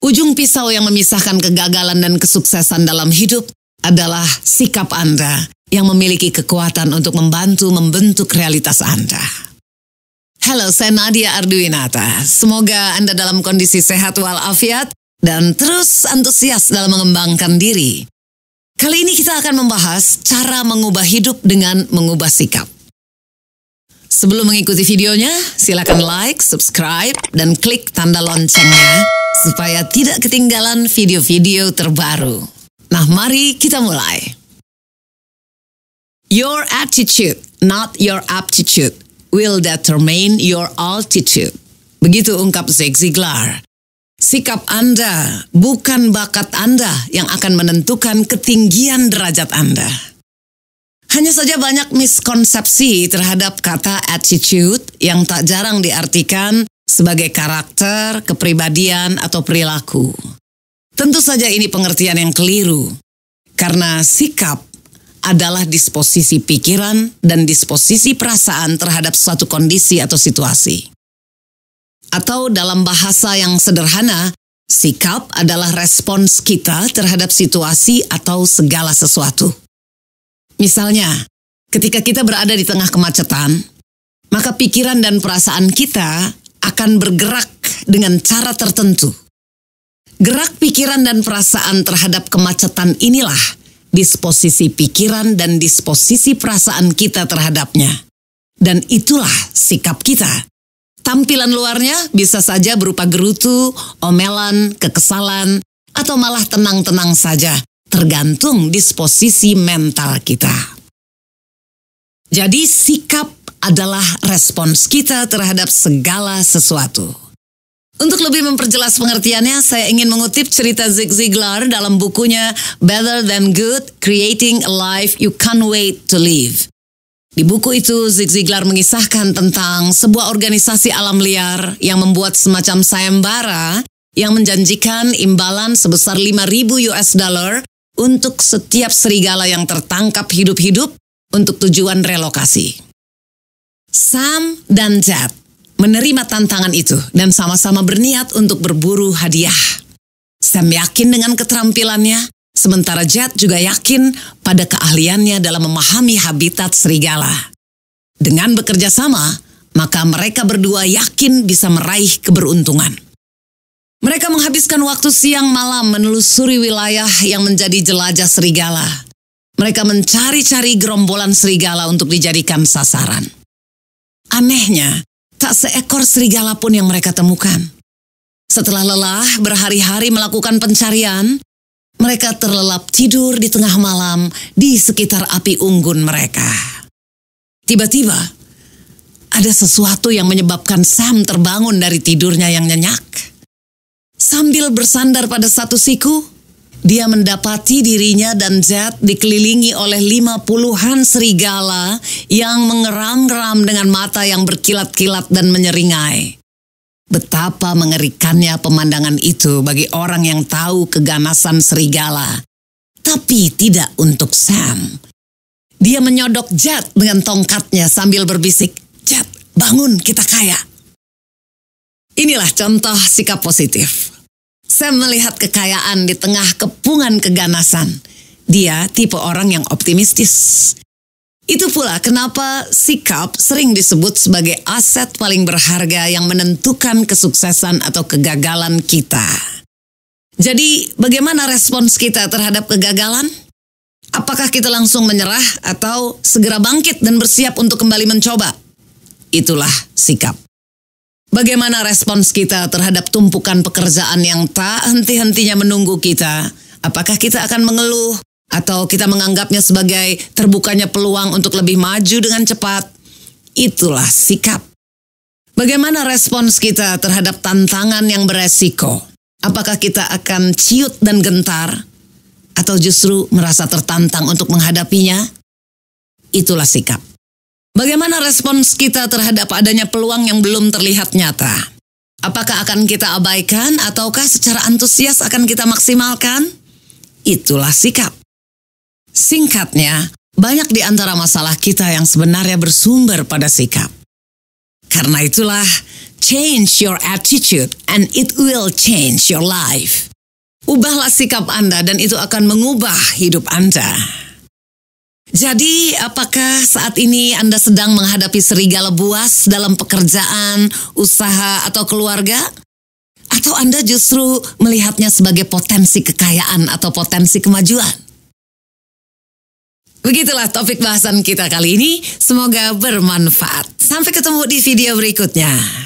Ujung pisau yang memisahkan kegagalan dan kesuksesan dalam hidup adalah sikap Anda yang memiliki kekuatan untuk membantu membentuk realitas Anda. Halo, saya Nadia Arduinata. Semoga Anda dalam kondisi sehat walafiat dan terus antusias dalam mengembangkan diri. Kali ini kita akan membahas cara mengubah hidup dengan mengubah sikap. Sebelum mengikuti videonya, silakan like, subscribe, dan klik tanda loncengnya supaya tidak ketinggalan video-video terbaru. Nah, mari kita mulai. Your attitude, not your aptitude, will determine your altitude. Begitu ungkap Zig Ziglar. Sikap Anda, bukan bakat Anda yang akan menentukan ketinggian derajat Anda. Hanya saja banyak miskonsepsi terhadap kata attitude yang tak jarang diartikan sebagai karakter, kepribadian, atau perilaku. Tentu saja ini pengertian yang keliru, karena sikap adalah disposisi pikiran dan disposisi perasaan terhadap suatu kondisi atau situasi. Atau dalam bahasa yang sederhana, sikap adalah respons kita terhadap situasi atau segala sesuatu. Misalnya, ketika kita berada di tengah kemacetan, maka pikiran dan perasaan kita akan bergerak dengan cara tertentu. Gerak pikiran dan perasaan terhadap kemacetan inilah disposisi pikiran dan disposisi perasaan kita terhadapnya. Dan itulah sikap kita. Tampilan luarnya bisa saja berupa gerutu, omelan, kekesalan, atau malah tenang-tenang saja, tergantung disposisi mental kita. Jadi sikap adalah respons kita terhadap segala sesuatu. Untuk lebih memperjelas pengertiannya, saya ingin mengutip cerita Zig Ziglar dalam bukunya Better Than Good, Creating a Life You Can't Wait to Live. Di buku itu, Zig Ziglar mengisahkan tentang sebuah organisasi alam liar yang membuat semacam sayembara yang menjanjikan imbalan sebesar $5.000 untuk setiap serigala yang tertangkap hidup-hidup untuk tujuan relokasi. Sam dan Jet menerima tantangan itu dan sama-sama berniat untuk berburu hadiah. Sam yakin dengan keterampilannya, sementara Jet juga yakin pada keahliannya dalam memahami habitat serigala. Dengan bekerja sama, maka mereka berdua yakin bisa meraih keberuntungan. Mereka menghabiskan waktu siang malam menelusuri wilayah yang menjadi jelajah serigala. Mereka mencari-cari gerombolan serigala untuk dijadikan sasaran. Anehnya, tak seekor serigala pun yang mereka temukan. Setelah lelah berhari-hari melakukan pencarian, mereka terlelap tidur di tengah malam di sekitar api unggun mereka. Tiba-tiba, ada sesuatu yang menyebabkan Sam terbangun dari tidurnya yang nyenyak. Sambil bersandar pada satu siku, dia mendapati dirinya dan Jet dikelilingi oleh 50-an serigala yang mengeram-geram dengan mata yang berkilat-kilat dan menyeringai. Betapa mengerikannya pemandangan itu bagi orang yang tahu keganasan serigala. Tapi tidak untuk Sam. Dia menyodok Jet dengan tongkatnya sambil berbisik, "Jet, bangun, kita kaya." Inilah contoh sikap positif. Sam melihat kekayaan di tengah kepungan keganasan. Dia tipe orang yang optimistis. Itu pula kenapa sikap sering disebut sebagai aset paling berharga yang menentukan kesuksesan atau kegagalan kita. Jadi, bagaimana respons kita terhadap kegagalan? Apakah kita langsung menyerah atau segera bangkit dan bersiap untuk kembali mencoba? Itulah sikap. Bagaimana respons kita terhadap tumpukan pekerjaan yang tak henti-hentinya menunggu kita? Apakah kita akan mengeluh? Atau kita menganggapnya sebagai terbukanya peluang untuk lebih maju dengan cepat? Itulah sikap. Bagaimana respons kita terhadap tantangan yang beresiko? Apakah kita akan ciut dan gentar? Atau justru merasa tertantang untuk menghadapinya? Itulah sikap. Bagaimana respons kita terhadap adanya peluang yang belum terlihat nyata? Apakah akan kita abaikan ataukah secara antusias akan kita maksimalkan? Itulah sikap. Singkatnya, banyak di antara masalah kita yang sebenarnya bersumber pada sikap. Karena itulah, change your attitude and it will change your life. Ubahlah sikap Anda dan itu akan mengubah hidup Anda. Jadi, apakah saat ini Anda sedang menghadapi serigala buas dalam pekerjaan, usaha, atau keluarga? Atau Anda justru melihatnya sebagai potensi kekayaan atau potensi kemajuan? Begitulah topik bahasan kita kali ini. Semoga bermanfaat. Sampai ketemu di video berikutnya.